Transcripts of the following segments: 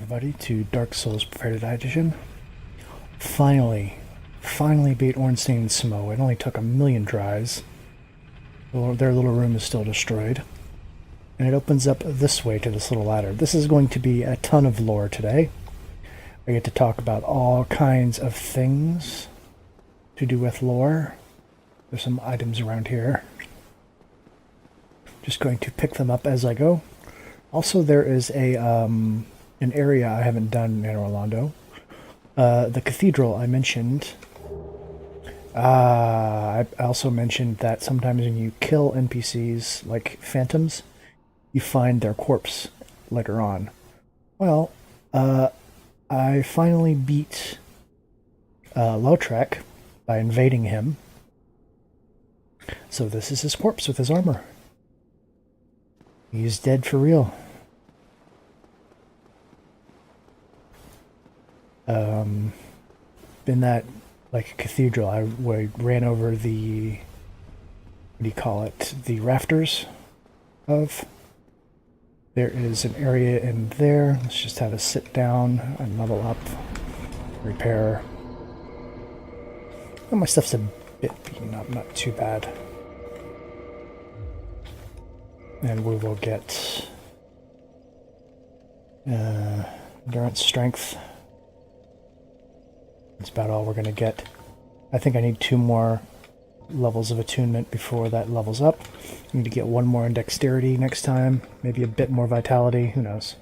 everybody, to Dark Souls Prepare to Die Edition. Finally beat Ornstein and Smo. It only took a million tries. Their little room is still destroyed. And it opens up this way to this little ladder. This is going to be a ton of lore today. I get to talk about all kinds of things to do with lore. There's some items around here. Just going to pick them up as I go. Also, there is an area I haven't done in Orlando. The cathedral I mentioned. I also mentioned that sometimes when you kill NPCs, like phantoms, you find their corpse later on. Well, I finally beat Lautrec by invading him. So this is his corpse with his armor. He's dead for real. In that, like, cathedral, I ran over the, what do you call it, the rafters of. There is an area in there. Let's just have a sit down and level up, repair. Oh, my stuff's a bit beaten up, not too bad. And we will get endurance, strength. That's about all we're going to get. I think I need 2 more levels of attunement before that levels up. I need to get 1 more in dexterity next time. Maybe a bit more vitality. Who knows?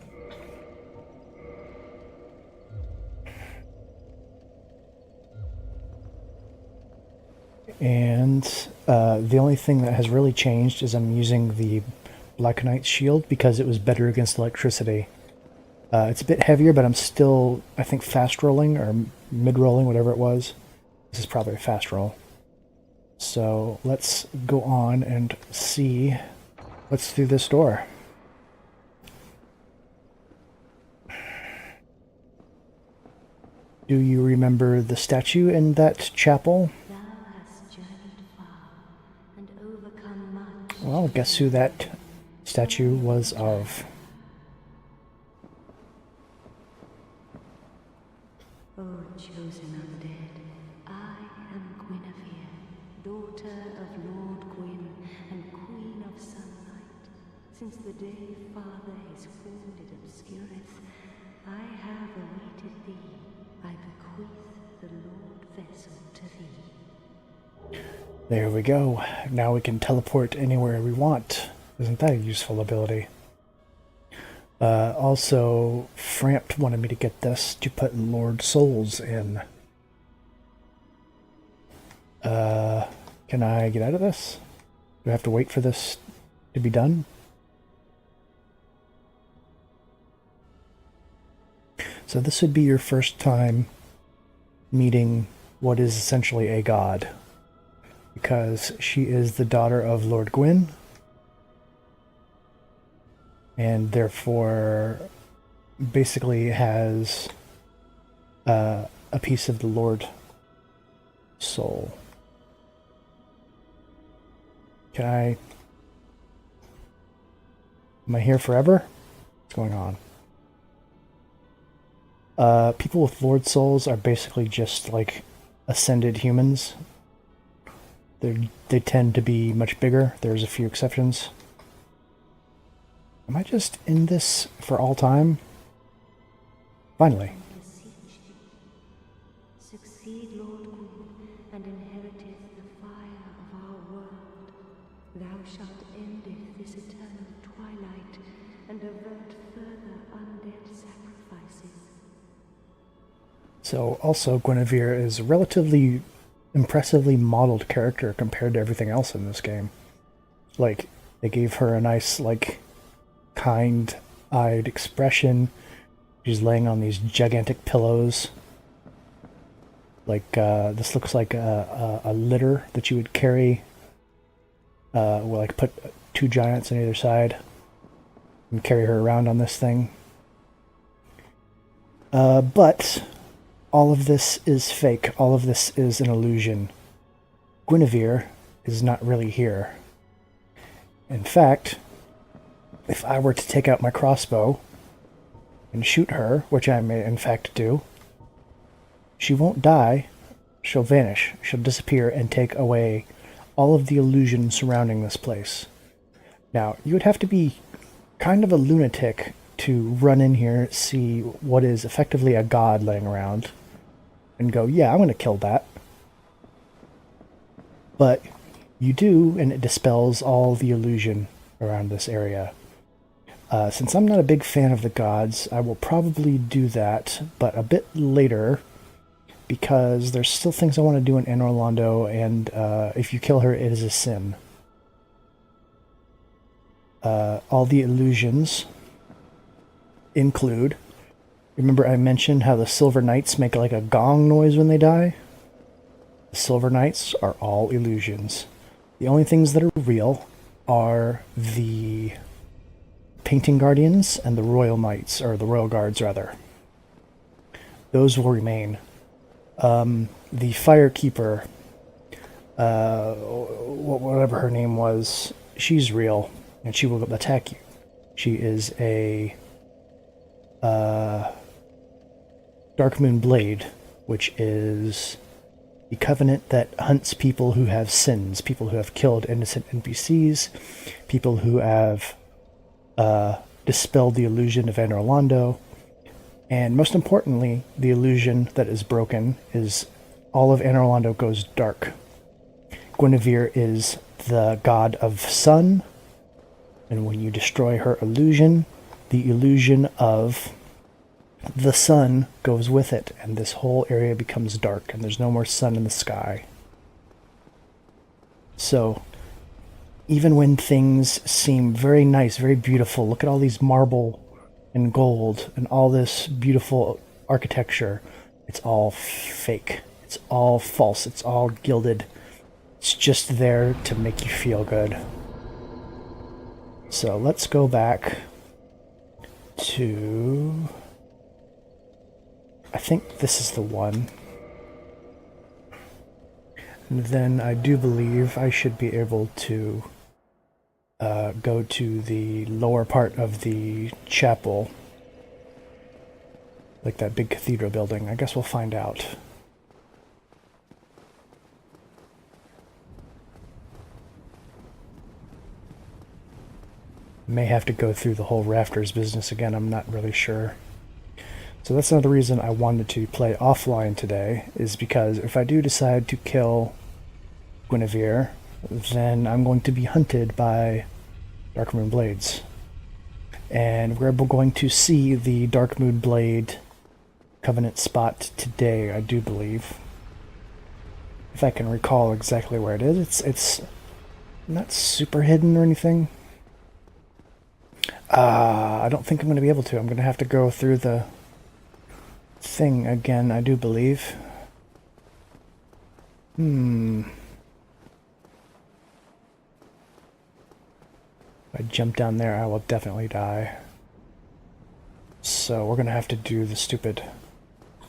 And the only thing that has really changed is I'm using the Black Knight's shield because it was better against electricity. It's a bit heavier, but I'm still, I think, fast rolling or mid rolling, whatever it was. This is probably a fast roll. So let's go on and see what's through this door. Do you remember the statue in that chapel? Thou hast journeyed far and overcome much. Well, guess who that statue was of? O chosen undead, I am Guinevere, daughter of Lord Gwyn and Queen of Sunlight. Since the day Father his wounded obscureth, I have awaited thee. I bequeath the Lord vessel to thee. There we go. Now we can teleport anywhere we want. Isn't that a useful ability? Also, Frampt wanted me to get this to put Lord Souls in. Can I get out of this? Do I have to wait for this to be done? So this would be your first time meeting what is essentially a god, because she is the daughter of Lord Gwyn, and therefore basically has a piece of the Lord soul. Am I here forever? What's going on? People with Lord Souls are basically just like ascended humans. They tend to be much bigger. There's a few exceptions. Am I just in this for all time? Finally. Succeed, Lord Gwyn, and inheriteth the fire of our world. Thou shalt endeth this eternal twilight and avert further undead sacrifices. So also Guinevere is a relatively impressively modeled character compared to everything else in this game. Like, they gave her a nice, like, kind-eyed expression. She's laying on these gigantic pillows. Like, this looks like a litter that you would carry. Like, put 2 giants on either side and carry her around on this thing. But all of this is fake. All of this is an illusion. Guinevere is not really here. In fact, if I were to take out my crossbow and shoot her, which I may in fact do, she won't die. She'll vanish. She'll disappear and take away all of the illusion surrounding this place. Now, you would have to be kind of a lunatic to run in here, see what is effectively a god laying around, and go, yeah, I'm going to kill that. But you do, and it dispels all the illusion around this area. Since I'm not a big fan of the gods, I will probably do that, but a bit later, because there's still things I want to do in Anor Londo, and if you kill her, it is a sin. All the illusions include... Remember I mentioned how the Silver Knights make like a gong noise when they die? The Silver Knights are all illusions. The only things that are real are the Painting Guardians and the Royal Knights, or the Royal Guards rather. Those will remain. The Firekeeper, whatever her name was, she's real, and she will attack you. She is a Darkmoon Blade, which is the covenant that hunts people who have sins, people who have killed innocent NPCs, people who have dispelled the illusion of Anor Londo, and most importantly, the illusion that is broken is all of Anor Londo goes dark. Guinevere is the god of sun, and when you destroy her illusion, the illusion of the sun goes with it, and this whole area becomes dark, and there's no more sun in the sky. So, even when things seem very nice, very beautiful, look at all these marble and gold and all this beautiful architecture, it's all fake. It's all false. It's all gilded. It's just there to make you feel good. So let's go back to... I think this is the one. And then I do believe I should be able to go to the lower part of the chapel. Like that big cathedral building. I guess we'll find out. May have to go through the whole rafters business again, I'm not really sure. So that's another reason I wanted to play offline today, is because if I do decide to kill Guinevere, then I'm going to be hunted by Darkmoon Blades. And we're going to see the Darkmoon Blade Covenant spot today, I do believe. If I can recall exactly where it is. It's not super hidden or anything. I don't think I'm going to be able to. I'm going to have to go through the thing again, I do believe. If I jump down there, I will definitely die. So we're going to have to do the stupid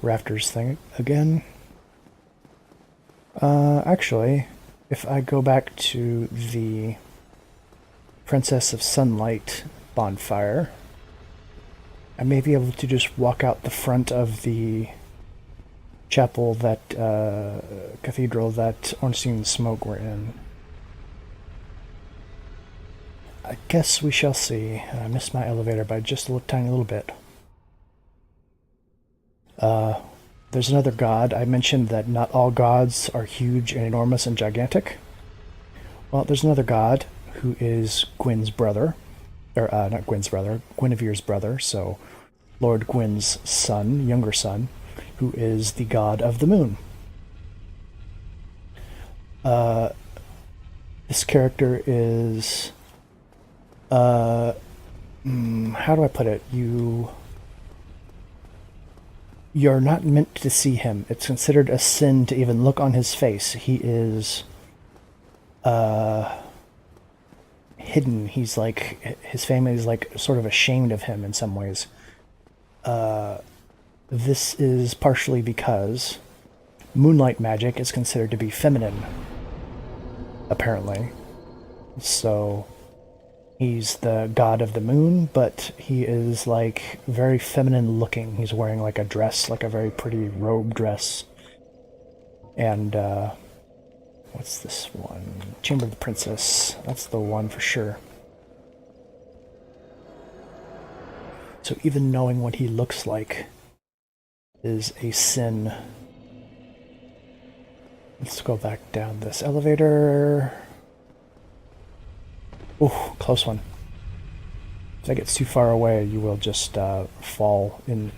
rafters thing again. Actually, if I go back to the Princess of Sunlight bonfire, I may be able to just walk out the front of the chapel, that cathedral that Ornstein and Smoke were in. I guess we shall see. I missed my elevator by just a tiny little bit. There's another god. I mentioned that not all gods are huge and enormous and gigantic. Well, there's another god who is Gwyn's brother. Or, not Gwyn's brother, Guinevere's brother, so Lord Gwyn's son, younger son, who is the god of the moon. This character is... how do I put it? You're not meant to see him. It's considered a sin to even look on his face. He is hidden. He's like, his family is like sort of ashamed of him in some ways. This is partially because moonlight magic is considered to be feminine, apparently. So He's the god of the moon, but he is like very feminine looking. He's wearing like a dress, like a very pretty robe dress. And what's this one? Chamber of the Princess. That's the one for sure. So even knowing what he looks like is a sin. Let's go back down this elevator. Ooh, close one. If that gets too far away, you will just fall in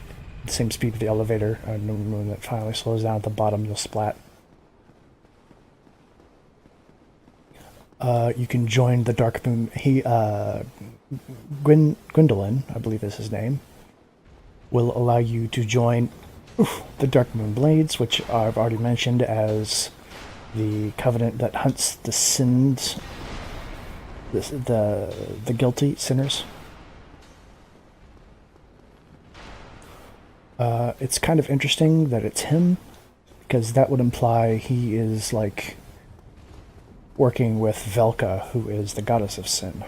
the same speed of the elevator. And when it finally slows down at the bottom, you'll splat. You can join the Dark Moon. Gwendolyn, I believe is his name, will allow you to join the Dark Moon Blades, which I've already mentioned as the covenant that hunts the sins, the guilty sinners. It's kind of interesting that it's him, because that would imply he is like working with Velka, who is the goddess of sin,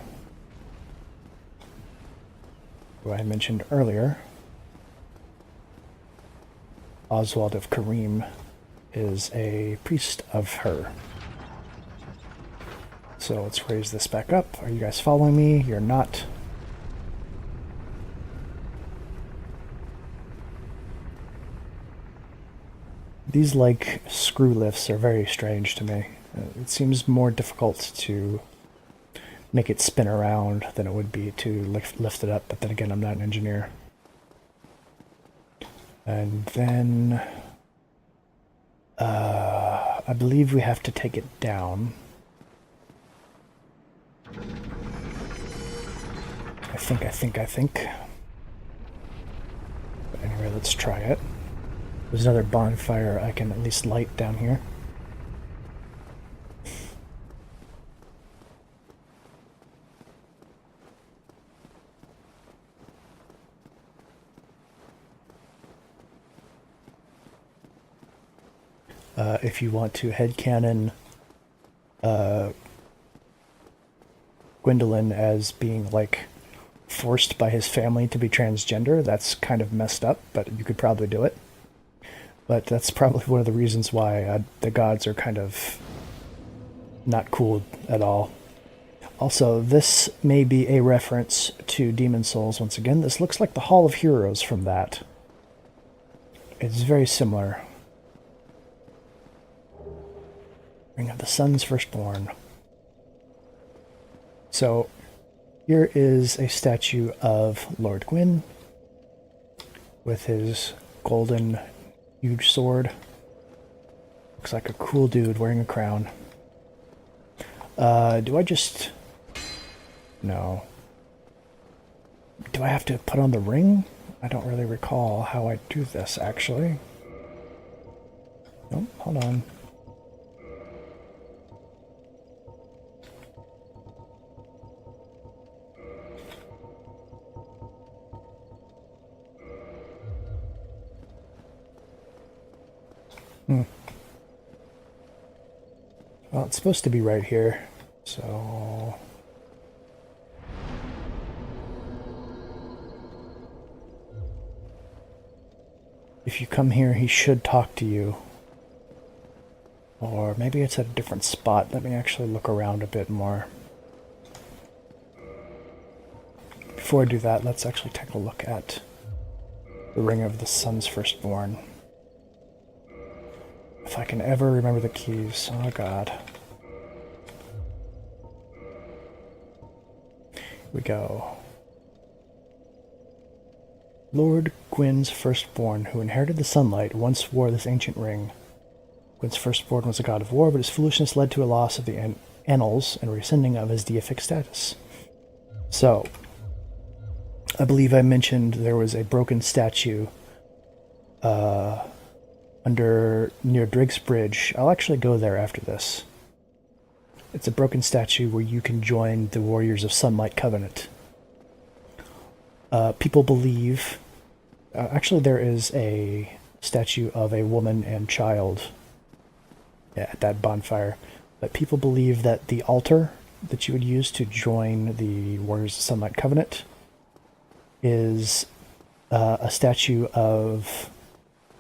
who I mentioned earlier. Oswald of Kareem is a priest of her. So let's raise this back up. Are you guys following me? You're not. These like screw lifts are very strange to me. It seems more difficult to make it spin around than it would be to lift it up, but then again, I'm not an engineer. And then I believe we have to take it down. I think. But anyway, let's try it. There's another bonfire I can at least light down here. If you want to headcanon Gwendolyn as being like forced by his family to be transgender, that's kind of messed up, but you could probably do it. But that's probably one of the reasons why the gods are kind of not cool at all. Also, this may be a reference to Demon Souls once again. This looks like the Hall of Heroes from that. It's very similar. Ring of the Sun's Firstborn. So, here is a statue of Lord Gwyn with his golden huge sword. Looks like a cool dude wearing a crown. Do I just... No. Do I have to put on the ring? I don't really recall how I do this, actually. Nope, hold on. Well, it's supposed to be right here, so... If you come here, he should talk to you. Or maybe it's at a different spot. Let me actually look around a bit more. Before I do that, let's actually take a look at the Ring of the Sun's Firstborn. If I can ever remember the keys. Oh god. Here we go. Lord Gwyn's firstborn, who inherited the sunlight, once wore this ancient ring. Gwyn's firstborn was a god of war, but his foolishness led to a loss of the annals and rescinding of his deific status. So, I believe I mentioned there was a broken statue near Driggs Bridge. I'll actually go there after this. It's a broken statue where you can join the Warriors of Sunlight Covenant. People believe... actually, there is a statue of a woman and child at that bonfire. But people believe that the altar that you would use to join the Warriors of Sunlight Covenant is a statue of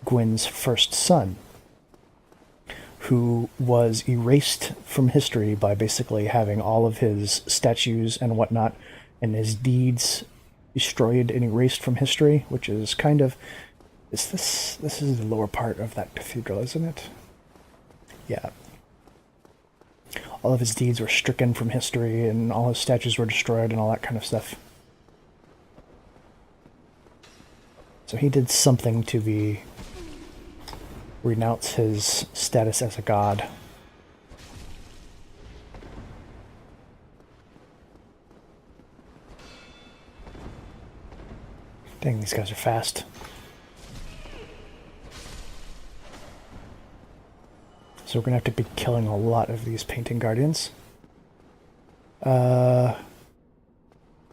Gwyn's first son, who was erased from history by basically having all of his statues and whatnot and his deeds destroyed and erased from history, which is kind of... This is the lower part of that cathedral, isn't it? Yeah. All of his deeds were stricken from history, and all his statues were destroyed, and all that kind of stuff. So he did something to renounce his status as a god. Dang, these guys are fast. So we're going to have to be killing a lot of these painting guardians. No,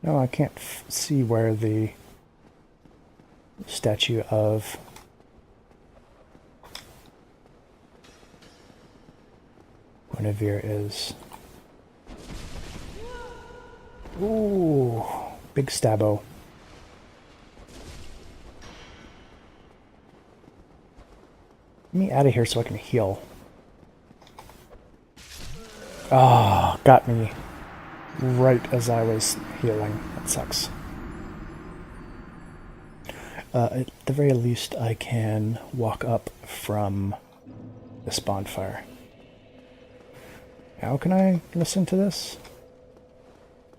I can't see where the statue of Guinevere is. Ooh, big stabbo. Get me out of here so I can heal. Ah, got me right as I was healing. That sucks. At the very least, I can walk up from this bonfire. How can I listen to this?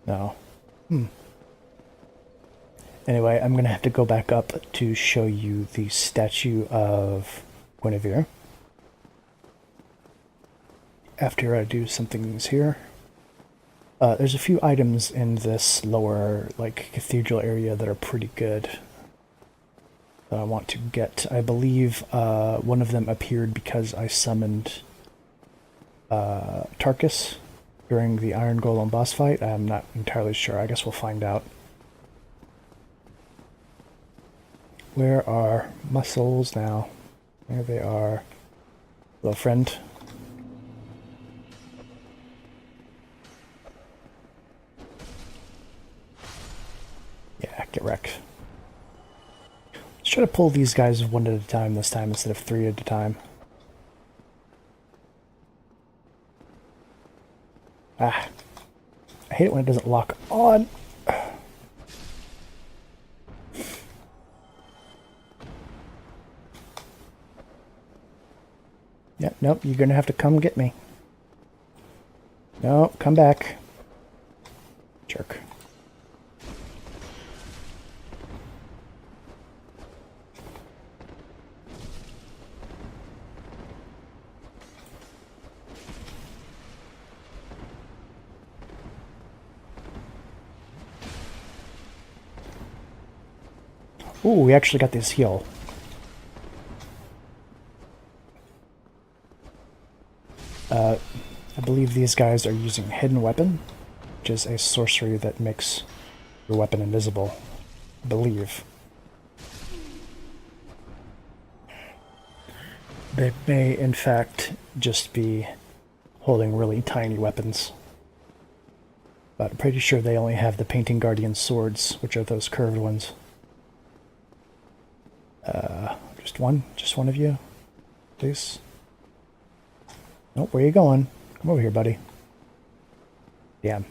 No. Anyway, I'm going to have to go back up to show you the statue of Guinevere. After I do some things here. There's a few items in this lower, cathedral area that are pretty good that I want to get. I believe one of them appeared because I summoned Tarkus during the Iron Golem boss fight. I'm not entirely sure. I guess we'll find out. Where are my souls now? There they are. Hello, friend. Yeah, get wrecked. Let's try to pull these guys one at a time this time instead of three at a time. Ah. I hate it when it doesn't lock on. Yep, nope, you're gonna have to come get me. No, come back. Jerk. Ooh, we actually got this heal. I believe these guys are using Hidden Weapon, which is a sorcery that makes your weapon invisible. I believe. They may, in fact, just be holding really tiny weapons. But I'm pretty sure they only have the Painting Guardian swords, which are those curved ones. Just one of you, please. Nope, where you going? Come over here, buddy. Damn.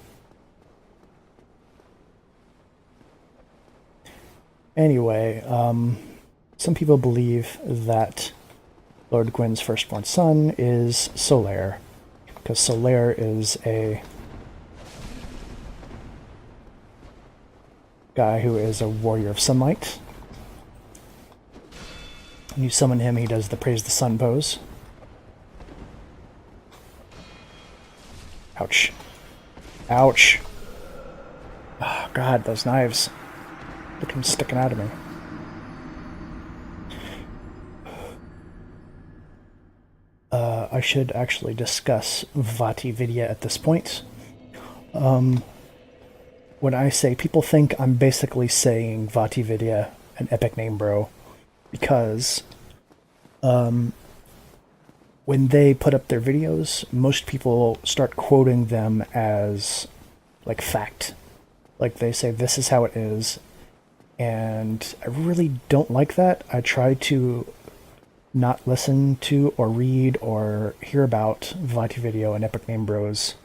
Anyway, some people believe that Lord Gwyn's firstborn son is Solaire, because Solaire is a guy who is a warrior of sunlight. When you summon him, he does the Praise the Sun pose. Ouch. Ouch. Oh, God, those knives. Look at them sticking out of me. I should actually discuss Vati Vidya at this point. When I say people think I'm basically saying Vati Vidya, an epic name, bro, because when they put up their videos, most people start quoting them as like fact. Like they say, this is how it is. And I really don't like that. I try to not listen to or read or hear about Vati Video and Epic Name Bros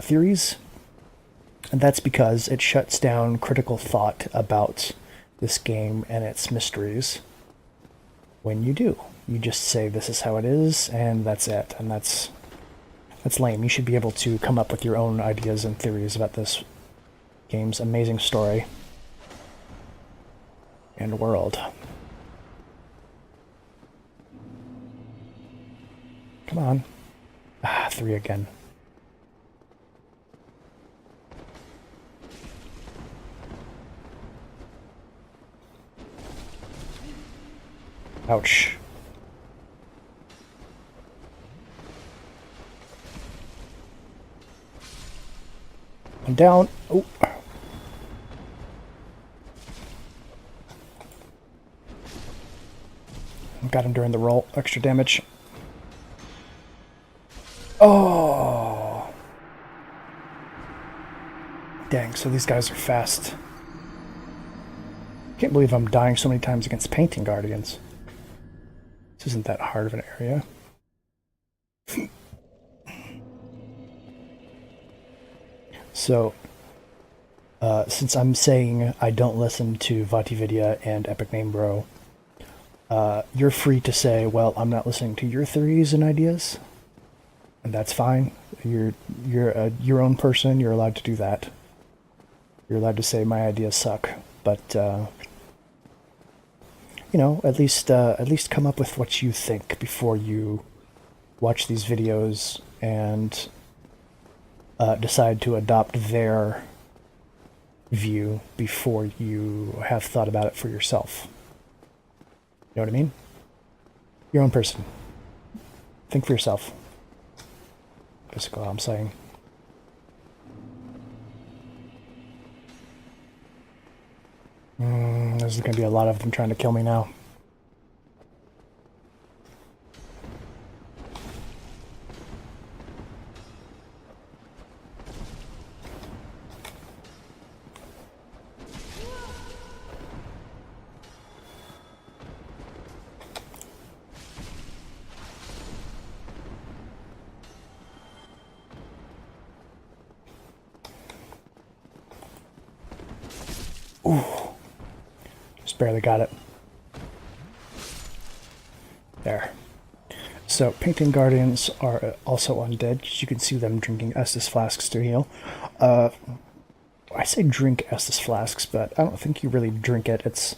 theories. And that's because it shuts down critical thought about this game and its mysteries when you do. You just say this is how it is, and that's it. And that's lame. You should be able to come up with your own ideas and theories about this game's amazing story and world. Come on. 3 again. Ouch. I'm down. Oh. Got him during the roll. Extra damage. Oh. Dang, so these guys are fast. Can't believe I'm dying so many times against painting guardians. This isn't that hard of an area. So, since I'm saying I don't listen to Vatividia and Epic Name Bro, you're free to say, well, I'm not listening to your theories and ideas, and that's fine. You're your own person. You're allowed to do that. You're allowed to say my ideas suck, but you know, at least come up with what you think before you watch these videos and decide to adopt their view before you have thought about it for yourself. You know what I mean? Your own person. Think for yourself. Basically all I'm saying. There's going to be a lot of them trying to kill me now. Ooh. Just barely got it. There. So, painting guardians are also undead. You can see them drinking Estus flasks to heal. I say drink Estus flasks, but I don't think you really drink it. It's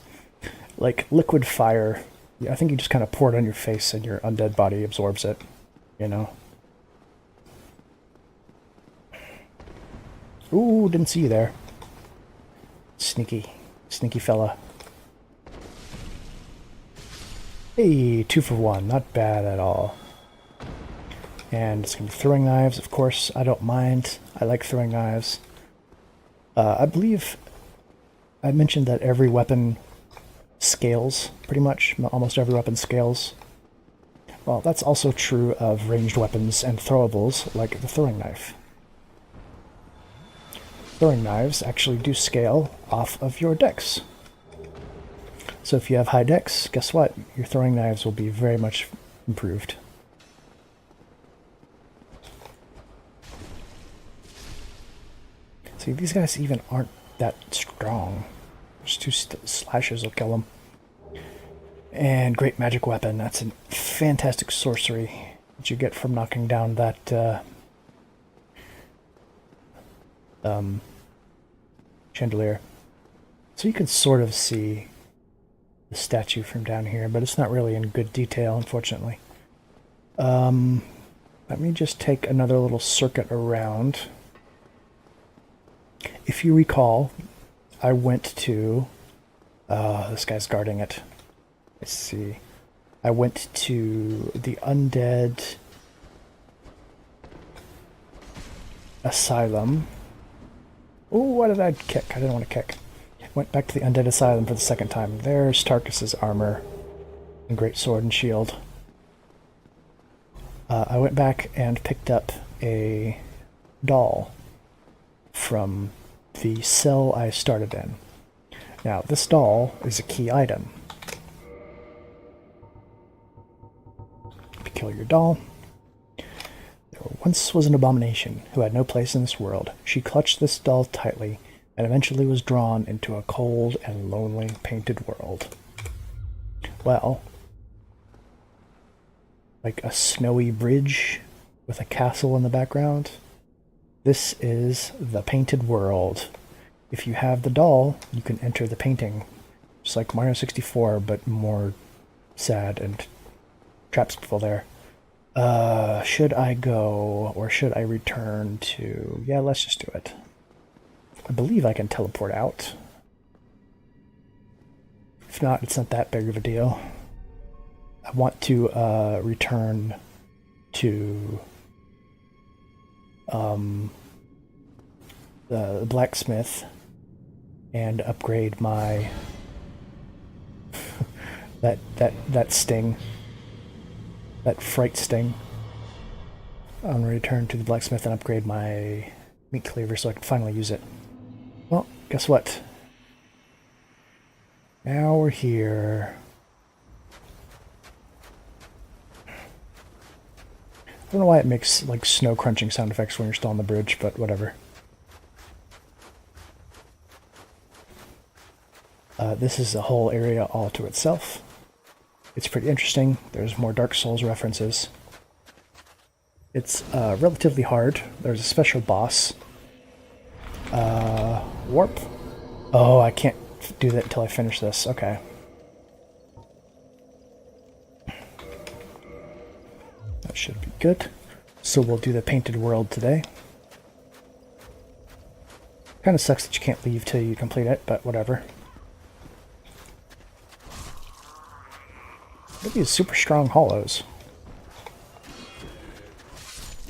like liquid fire. I think you just kind of pour it on your face and your undead body absorbs it, you know? Ooh, didn't see you there. Sneaky fella. Hey, 2 for 1, not bad at all. And it's going to be throwing knives, of course. I don't mind. I like throwing knives. I believe I mentioned that every weapon scales, pretty much. Almost every weapon scales. Well, that's also true of ranged weapons and throwables, like the throwing knife. Throwing knives actually do scale off of your dex. So if you have high dex, guess what? Your throwing knives will be very much improved. See, these guys even aren't that strong. Just 2 slashes will kill them. And great magic weapon. That's a fantastic sorcery that you get from knocking down that chandelier. So you can sort of see the statue from down here, but it's not really in good detail, unfortunately. Let me just take another little circuit around. If you recall, I went to... this guy's guarding it. Let's see. I went to the undead asylum. Oh, why did I kick? I didn't want to kick. Went back to the undead asylum for the second time. There's Tarkus's armor and great sword and shield. I went back and picked up a doll from the cell I started in. Now, this doll is a key item. Kill your doll. There once was an abomination who had no place in this world. She clutched this doll tightly and eventually was drawn into a cold and lonely painted world. Well, like a snowy bridge with a castle in the background. This is the painted world. If you have the doll, you can enter the painting. Just like Mario 64, but more sad and traps people there. Should I go or should I return to... Yeah, let's just do it. I believe I can teleport out. If not, it's not that big of a deal. I want to return to the blacksmith and upgrade my that sting, that fright sting. I'm gonna return to the blacksmith and upgrade my meat cleaver so I can finally use it. Well, guess what? Now we're here. I don't know why it makes like snow crunching sound effects when you're still on the bridge, but whatever. This is a whole area all to itself. It's pretty interesting. There's more Dark Souls references. It's relatively hard. There's a special boss. Warp. Oh, I can't do that until I finish this. Okay. That should be good. So we'll do the painted world today. Kind of sucks that you can't leave till you complete it, but whatever. Look at these super strong hollows.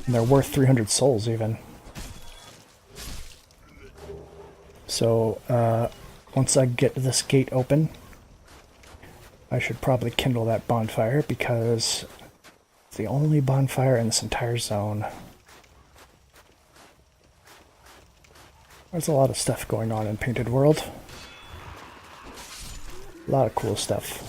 And they're worth 300 souls even. So, once I get this gate open, I should probably kindle that bonfire because it's the only bonfire in this entire zone. There's a lot of stuff going on in Painted World. A lot of cool stuff.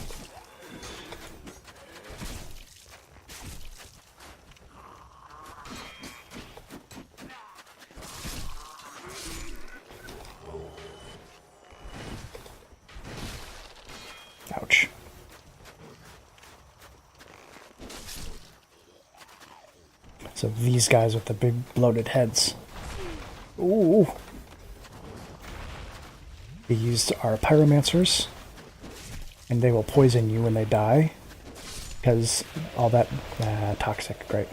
Ouch. So these guys with the big bloated heads. Ooh. These are pyromancers, and they will poison you when they die, because all that toxic, great.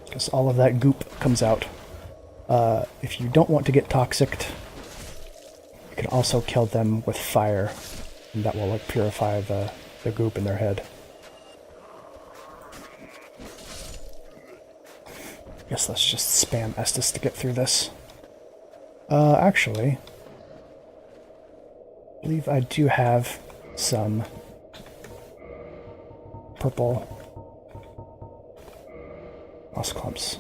Because all of that goop comes out. If you don't want to get toxicked, you can also kill them with fire, and that will like purify the goop in their head. Guess let's just spam Estus to get through this. Actually, I believe I do have some purple moss clumps.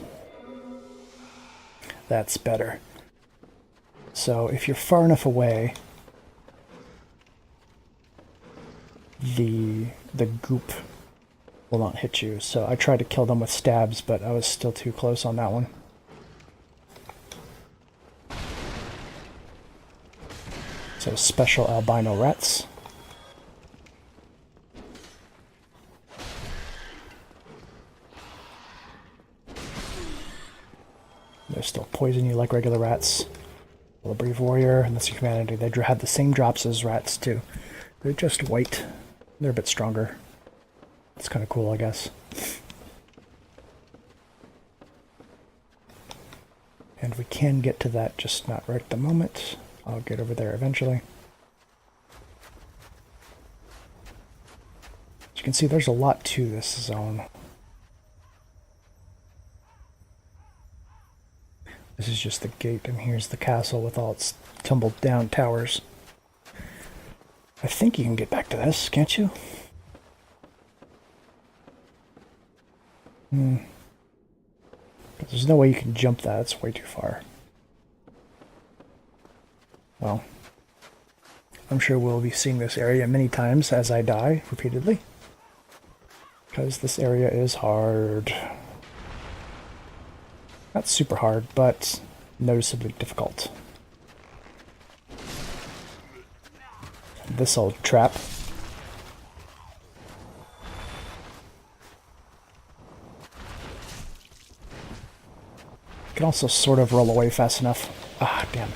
That's better. So if you're far enough away, the goop will not hit you. So I tried to kill them with stabs, but I was still too close on that one. So special albino rats. They still poison you like regular rats. The Brave Warrior and the Humanity, they had the same drops as rats too. They're just white. They're a bit stronger. It's kind of cool, I guess. And we can get to that, just not right at the moment. I'll get over there eventually. As you can see, there's a lot to this zone. This is just the gate, and here's the castle with all its tumbled down towers. I think you can get back to this, can't you? There's no way you can jump that. It's way too far. Well, I'm sure we'll be seeing this area many times as I die repeatedly. Because this area is hard. Not super hard, but noticeably difficult. This old trap. Can also sort of roll away fast enough. Ah, damn.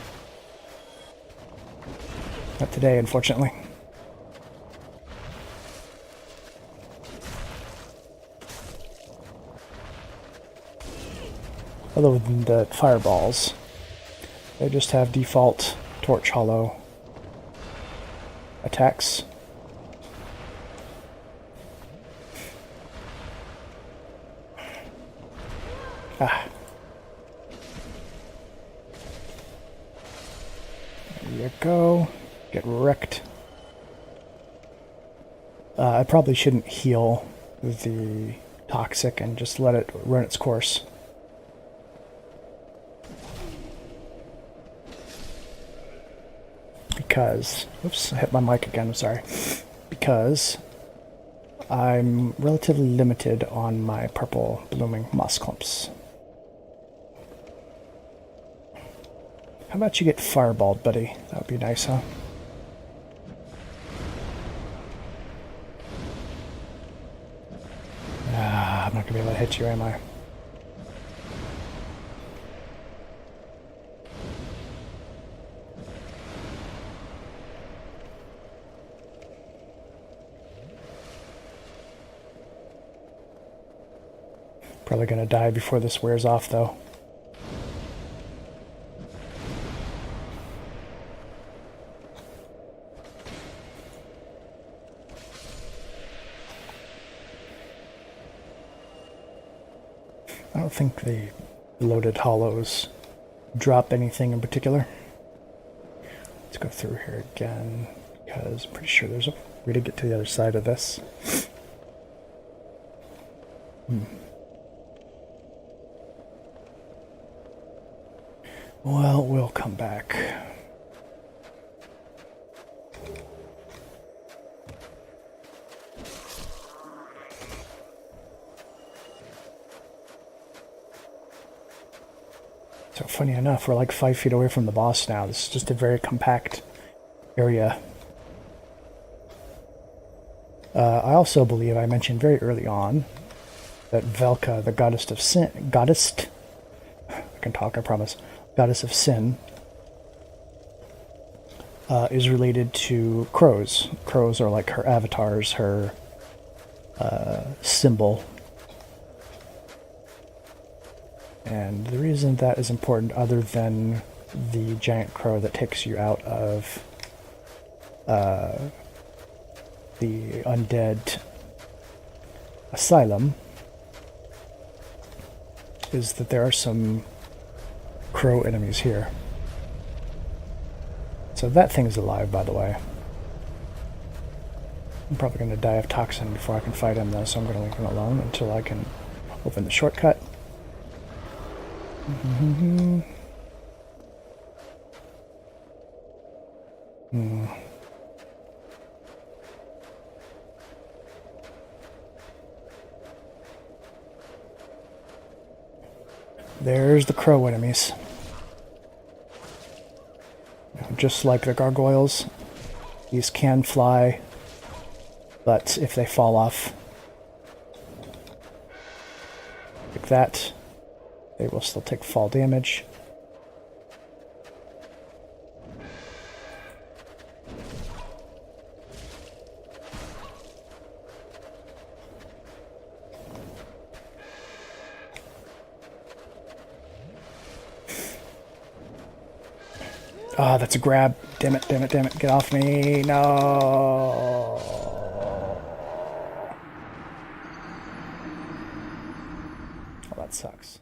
Not today, unfortunately. Other than the fireballs, they just have default torch hollow attacks. Ah. There you go. Get wrecked. I probably shouldn't heal the toxic and just let it run its course. Because, oops, I hit my mic again, I'm sorry. Because I'm relatively limited on my purple blooming moss clumps. How about you get fireballed, buddy? That would be nice, huh? Ah, I'm not gonna be able to hit you, am I? Probably gonna die before this wears off, though. I don't think the loaded hollows drop anything in particular. Let's go through here again, because I'm pretty sure there's a way to get to the other side of this. Well, we'll come back. So funny enough, we're like 5 feet away from the boss now. This is just a very compact area. I also believe I mentioned very early on that Velka, the goddess of sin, I can talk, I promise, goddess of sin, is related to crows. Crows are like her avatars, her symbol. And the reason that is important, other than the giant crow that takes you out of the undead asylum, is that there are some crow enemies here. So that thing's alive, by the way. I'm probably going to die of toxin before I can fight him, though, so I'm going to leave him alone until I can open the shortcut. There's the crow enemies. Just like the gargoyles, these can fly, but if they fall off like that, they will still take fall damage. Ah, that's a grab. Damn it, damn it, damn it. Get off me. No. Oh, that sucks.